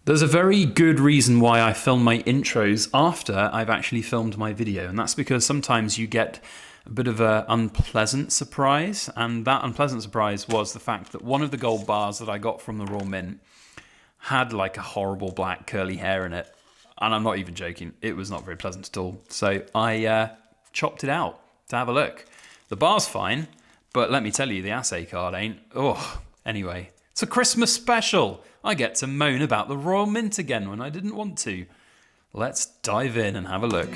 There's a very good reason why I film my intros after I've actually filmed my video, and that's because sometimes you get a bit of an unpleasant surprise, and that unpleasant surprise was the fact that one of the gold bars that I got from the Raw Mint had like a horrible black curly hair in it, and I'm not even joking, it was not very pleasant at all. So I chopped it out to have a look. The bar's fine, but let me tell you, the assay card ain't. Oh, anyway, it's a Christmas special. I get to moan about the Royal Mint again when I didn't want to. Let's dive in and have a look.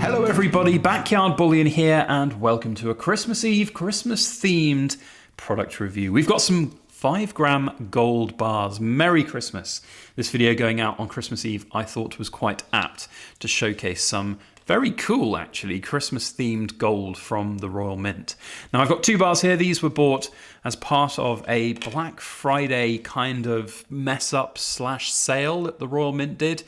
Hello everybody, Backyard Bullion here, and welcome to a Christmas Eve, Christmas-themed product review. We've got some 5-gram gold bars. Merry Christmas. This video going out on Christmas Eve I thought was quite apt to showcase some very cool, actually, Christmas-themed gold from the Royal Mint. Now, I've got 2 bars here. These were bought as part of a Black Friday kind of mess-up / sale that the Royal Mint did,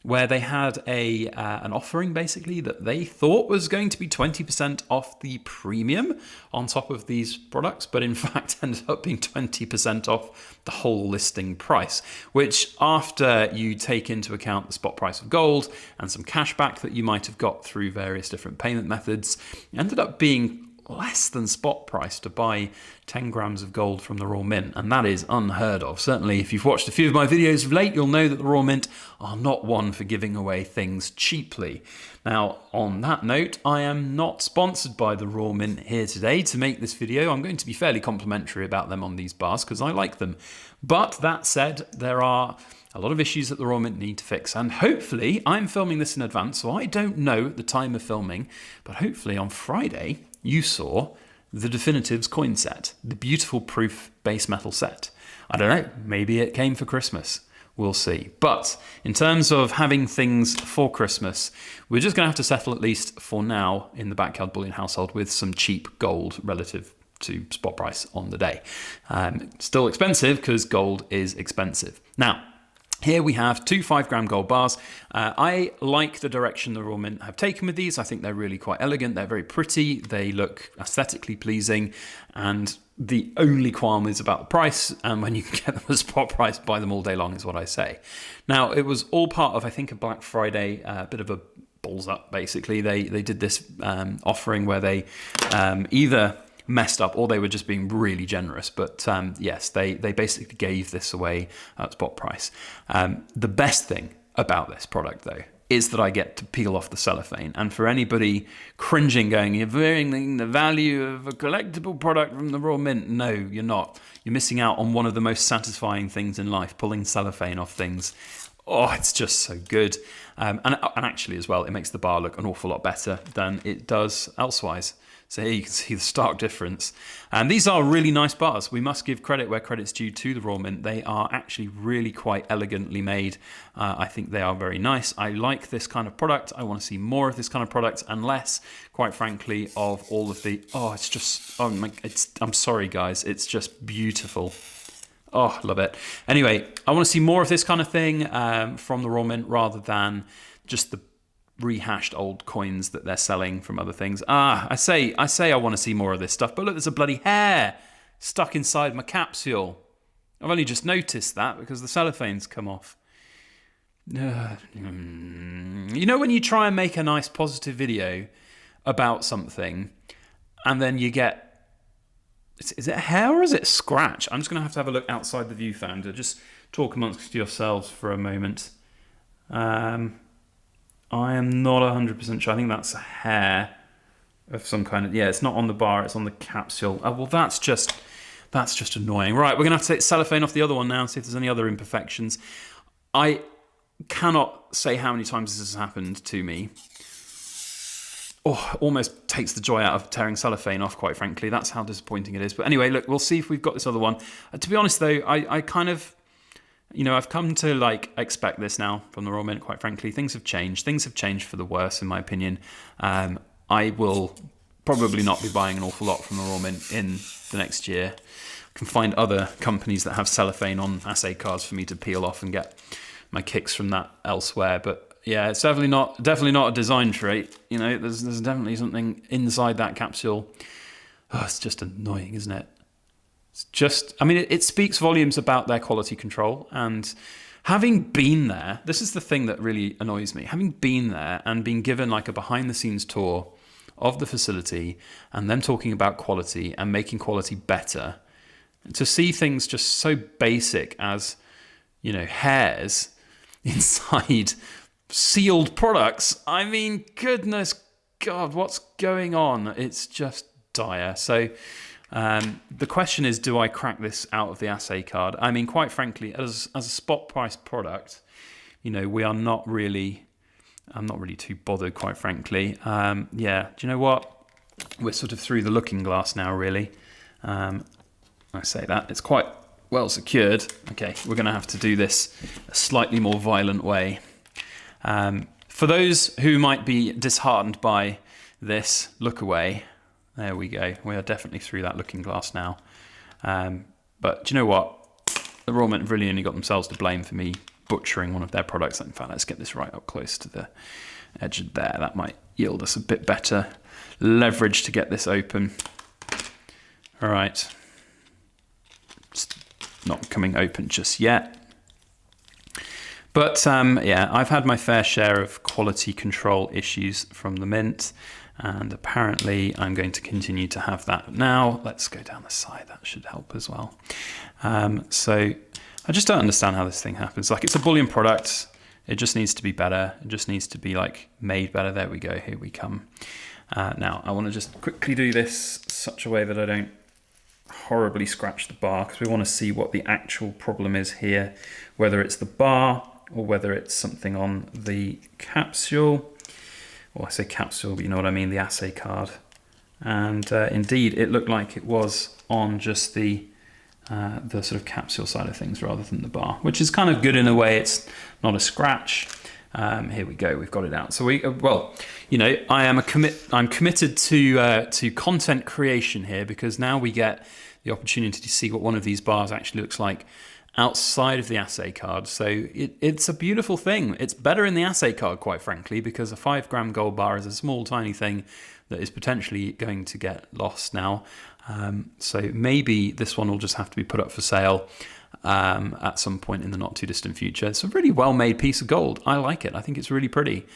where they had an offering, basically, that they thought was going to be 20% off the premium on top of these products, but in fact ended up being 20% off the whole listing price, which, after you take into account the spot price of gold and some cash back that you might have got through various different payment methods, ended up being less than spot price to buy 10 grams of gold from the Raw Mint, and that is unheard of. Certainly, if you've watched a few of my videos of late, you'll know that the Raw Mint are not one for giving away things cheaply. Now, on that note, I am not sponsored by the Raw Mint here today to make this video. I'm going to be fairly complimentary about them on these bars because I like them. But that said, there are a lot of issues that the Raw Mint need to fix, and hopefully, I'm filming this in advance, so I don't know at the time of filming, but hopefully on Friday, you saw the Definitives coin set, the beautiful proof base metal set. I don't know, maybe it came for Christmas. We'll see. But in terms of having things for Christmas, we're just going to have to settle, at least for now, in the Backyard Bullion household with some cheap gold relative to spot price on the day. Still expensive because gold is expensive. Now, here we have 2 5-gram gold bars. I like the direction the Raw Mint have taken with these. I think they're really quite elegant. They're very pretty. They look aesthetically pleasing. And the only qualm is about the price. And when you can get them at spot price, buy them all day long is what I say. Now, it was all part of, I think, a Black Friday, bit of a balls up, basically. They did this offering where they either messed up or they were just being really generous, but yes, they basically gave this away at spot price. The best thing about this product, though, is that I get to peel off the cellophane, and for anybody cringing, going, you're varying the value of a collectible product from the Raw Mint, no, you're not. You're missing out on one of the most satisfying things in life, pulling cellophane off things. Oh, it's just so good. And actually as well, it makes the bar look an awful lot better than it does elsewise. So here you can see the stark difference. And these are really nice bars. We must give credit where credit's due to the Raw Mint. They are actually really quite elegantly made. I think they are very nice. I like this kind of product. I want to see more of this kind of product and less, quite frankly, of all of the... Oh, it's just... Oh my, I'm sorry, guys. It's just beautiful. Oh, love it. Anyway, I want to see more of this kind of thing from the Raw Mint rather than just the rehashed old coins that they're selling from other things. I say I want to see more of this stuff, but look, there's a bloody hair stuck inside my capsule. I've only just noticed that because the cellophane's come off. You know when you try and make a nice positive video about something and then you get... Is it a hair or is it a scratch? I'm just going to have a look outside the viewfinder. Just talk amongst yourselves for a moment. I am not 100% sure. I think that's a hair of some kind of... Yeah, it's not on the bar, it's on the capsule. Oh, well, that's just annoying. Right, we're going to have to take cellophane off the other one now and see if there's any other imperfections. I cannot say how many times this has happened to me. Oh, almost takes the joy out of tearing cellophane off, quite frankly. That's how disappointing it is. But anyway, look, we'll see if we've got this other one. To be honest, though, I kind of... You know, I've come to expect this now from the Raw Mint, quite frankly. Things have changed. Things have changed for the worse, in my opinion. I will probably not be buying an awful lot from the Raw Mint in the next year. I can find other companies that have cellophane on assay cards for me to peel off and get my kicks from that elsewhere. But yeah, it's definitely not a design trait. You know, there's definitely something inside that capsule Oh, it's just annoying, isn't it? It's just, I mean, it speaks volumes about their quality control. And having been there, this is the thing that really annoys me. Having been there and been given like a behind the scenes tour of the facility and them talking about quality and making quality better, to see things just so basic as, hairs inside sealed products. I mean, goodness God, what's going on? It's just dire. So the question is, do I crack this out of the assay card? I mean, quite frankly, as a spot price product, I'm not really too bothered, quite frankly. Do you know what? We're sort of through the looking glass now, really. I say that. It's quite well secured. Okay, we're going to have to do this a slightly more violent way. For those who might be disheartened by this, look away. There we go. We are definitely through that looking glass now. But do you know what? The Raw Mint have really only got themselves to blame for me butchering one of their products. In fact, let's get this right up close to the edge of there. That might yield us a bit better leverage to get this open. All right. It's not coming open just yet. But I've had my fair share of quality control issues from the Mint, and apparently I'm going to continue to have that now. Let's go down the side. That should help as well. So I just don't understand how this thing happens. Like, it's a bullion product. It just needs to be better. It just needs to be like made better. There we go. Here we come. Now I want to just quickly do this such a way that I don't horribly scratch the bar, because we want to see what the actual problem is here, whether it's the bar or whether it's something on the capsule. Well, I say capsule, but you know what I mean, the assay card. And indeed, it looked like it was on just the sort of capsule side of things rather than the bar, which is kind of good in a way. It's not a scratch. Here we go. We've got it out. So I'm committed to content creation here, because now we get the opportunity to see what one of these bars actually looks like outside of the assay card. So it's a beautiful thing. It's better in the assay card, quite frankly, because a 5 gram gold bar is a small, tiny thing that is potentially going to get lost now. So maybe this one will just have to be put up for sale at some point in the not too distant future. It's a really well made piece of gold. I like it. I think it's really pretty.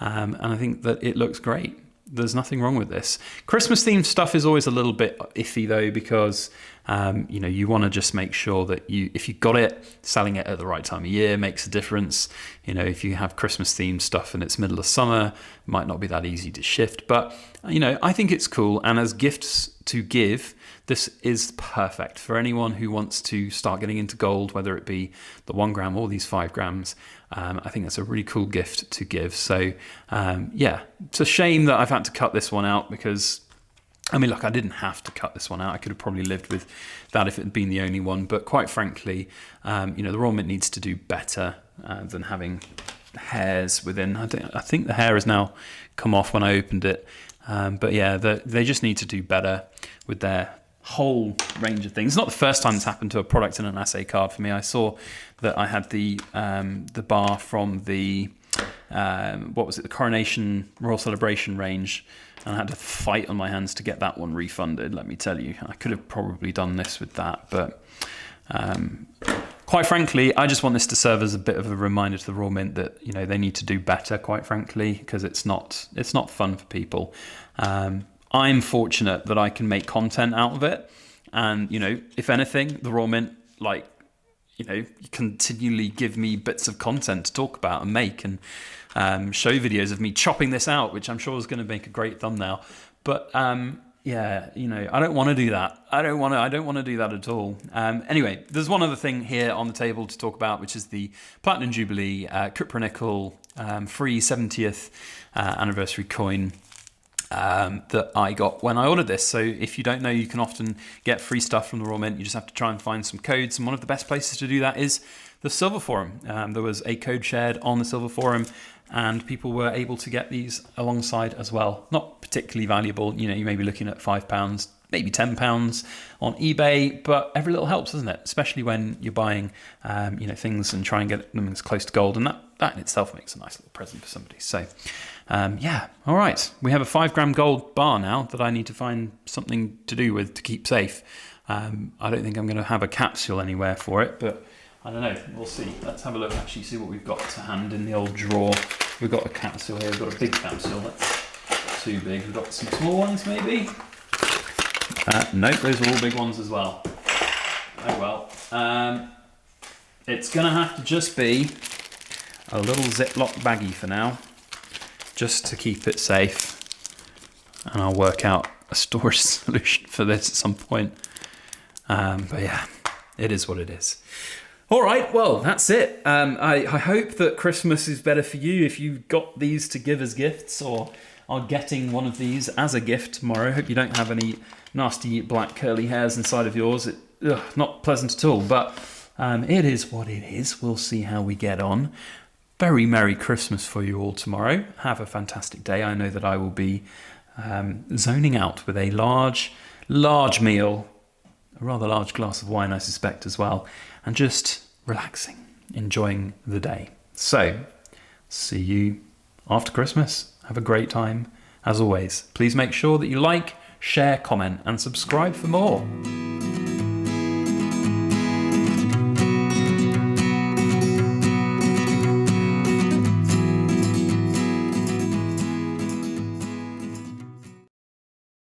And I think that it looks great. There's nothing wrong with this. Christmas themed stuff is always a little bit iffy though, because you want to just make sure that if you got it, selling it at the right time of year makes a difference. If you have Christmas themed stuff and it's middle of summer, it might not be that easy to shift. But I think it's cool, and as gifts to give, this is perfect for anyone who wants to start getting into gold, whether it be the 1 gram or these 5 grams. I think that's a really cool gift to give. So it's a shame that I've had to cut this one out, because I didn't have to cut this one out. I could have probably lived with that if it had been the only one. But quite frankly, the Raw Mint needs to do better than having hairs within. I think the hair has now come off when I opened it. They just need to do better with their whole range of things. It's not the first time it's happened to a product in an assay card for me. I saw that I had the bar from the the Coronation Royal Celebration range, and I had to fight on my hands to get that one refunded. Let me tell you, I could have probably done this with that, but quite frankly, I just want this to serve as a bit of a reminder to the Raw Mint that they need to do better. Quite frankly, because it's not fun for people. I'm fortunate that I can make content out of it, and if anything, the Raw Mint continually give me bits of content to talk about and make, and show videos of me chopping this out, which I'm sure is going to make a great thumbnail. But I don't want to do that. I don't want to do that at all. Anyway, there's one other thing here on the table to talk about, which is the Platinum Jubilee Cupronickel free 70th anniversary coin that I got when I ordered this. So if you don't know, you can often get free stuff from the Raw Mint. You just have to try and find some codes, and one of the best places to do that is the Silver Forum. There was a code shared on the Silver Forum, and people were able to get these alongside as well. Not particularly valuable. You may be looking at £5, maybe £10 on eBay, but every little helps, doesn't it? Especially when you're buying things and try and get them as close to gold, and that in itself makes a nice little present for somebody. So Yeah, all right. We have a 5 gram gold bar now that I need to find something to do with to keep safe. I don't think I'm going to have a capsule anywhere for it, but I don't know. We'll see. Let's have a look, actually, see what we've got to hand in the old drawer. We've got a capsule here. We've got a big capsule. That's too big. We've got some small ones, maybe. Nope, those are all big ones as well. Oh well. It's going to have to just be a little Ziploc baggie for now, just to keep it safe. And I'll work out a storage solution for this at some point. But yeah, it is what it is. All right, well, that's it. I hope that Christmas is better for you if you got these to give as gifts or are getting one of these as a gift tomorrow. Hope you don't have any nasty black curly hairs inside of yours. Not pleasant at all, but it is what it is. We'll see how we get on. Very Merry Christmas for you all tomorrow. Have a fantastic day. I know that I will be zoning out with a large meal, a rather large glass of wine, I suspect, as well, and just relaxing, enjoying the day. So, see you after Christmas. Have a great time. As always, please make sure that you like, share, comment, and subscribe for more.